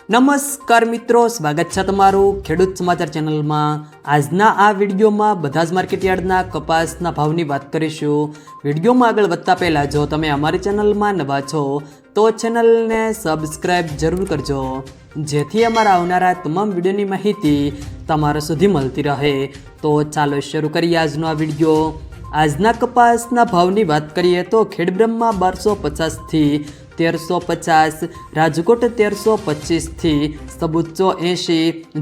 નમસ્કાર મિત્રો, સ્વાગત છે તમારું ખેડૂત સમાચાર ચેનલમાં। આજના આ વિડીયોમાં બધા જ માર્કેટયાર્ડના કપાસના ભાવની વાત કરીશું। વિડીયોમાં આગળ વધતા પહેલાં જો તમે અમારી ચેનલમાં નવા છો તો ચેનલને સબસ્ક્રાઈબ જરૂર કરજો, જેથી અમારા આવનારા તમામ વિડીયોની માહિતી તમારા સુધી મળતી રહે। તો ચાલો શરૂ કરીએ આજનો આ વિડીયો। આજના કપાસના ભાવની વાત કરીએ તો ખેડબ્રહ્મા 1250 થી 1350, રાજકોટ 1325 થી સબુચ્ચો 80,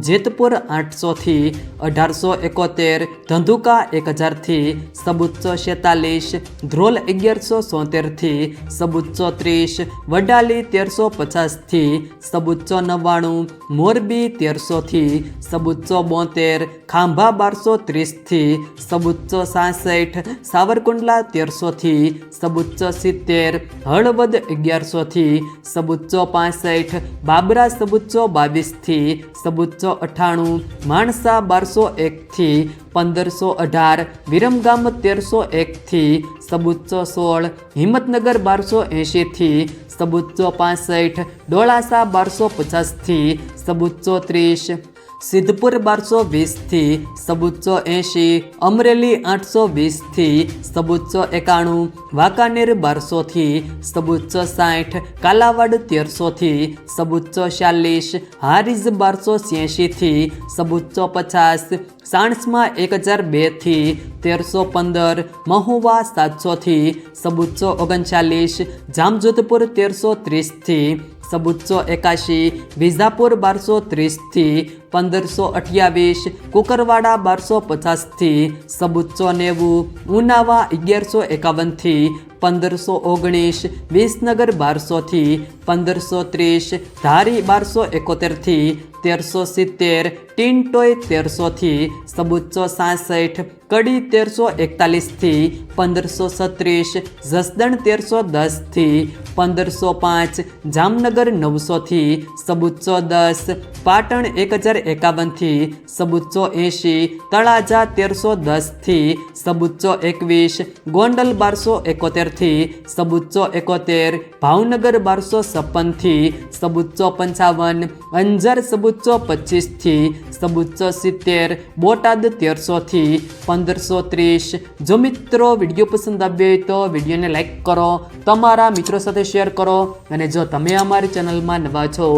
જેતપુર 800 થી 1871, ધંધુકા 1000 થી સબુચ્ચો 46, ધ્રોલ 1177 થી સબુચ્ચો 30, વડાલી 1350 થી સબુચ્ચો 99, મોરબી 1300 થી સબુચ્ચો 72, ખાંભા 1230 થી સબુચ્ચો 67, સાવરકુંડલા 1300 થી સબુચ્ચો 70, હળવદ 1100 થી સબુચ્ચો 65, બાબરા સબુચ્ચો 22 થી સબુચ્ચો 98, માણસા 1201 થી 1518, વિરમગામ 1301 થી સબુચ્ચો 16, હિંમતનગર 1280 થી સબુચ્ચો 65, ડોળાસા 1250 થી સબુચ્ચો 30, સિદ્ધપુર 1220 થી સબુચ્ચો 80, અમરેલી 820 થી સબુચ્ચો 91, વાંકાનેર 1200 થી સબુચ્ચો 60, કાલાવાડ 1300 થી સબુચ્ચો 40, હારીજ 1286 થી સબુચ્ચો 50, સાણસમાં 1002 થી 1315, મહુવા 700 થી સબુચ્ચો 39, જામજોધપુર 1330 થી સબુચ્ચો 81, વિજાપુર 1230 થી 1528, કુકરવાડા 1250 થી સબુચ્ચો 90, ઉનાવા 1151 થી 1519, વિસનગર 1200 થી 1530, ધારી 1271 થી 1370, ટીનટોય 1300 થી સબુચ્ચો 67, કડી 1341 થી 1536, જસદણ 1310 થી 1505, જામનગર 900 થી સબુચ્ચો 10, પાટણ 1051 થી સબુચ્ચો 80, તળાજા 1310 થી સબુચ્ચો 21, ગોંડલ 1271 થી સબુચ્ચો 71, ભાવનગર 1256 થી સબુચ્ચો 55, અંજાર સબુચ્ચો 25 થી સબુચ્ચો 70, બોટાદ 1300 થી 1530। જો મિત્રો વિડીયો પસંદ આવ્યો હોય તો વિડીયોને લાઈક કરો, તમારા મિત્રો સાથે શેર કરો, અને જો તમે અમારી ચેનલમાં નવા છો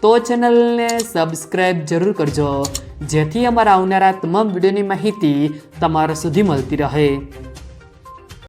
તો ચેનલને સબસ્ક્રાઈબ જરૂર કરજો, જેથી અમારા આવનારા તમામ વિડીયોની માહિતી તમારા સુધી મળતી રહે।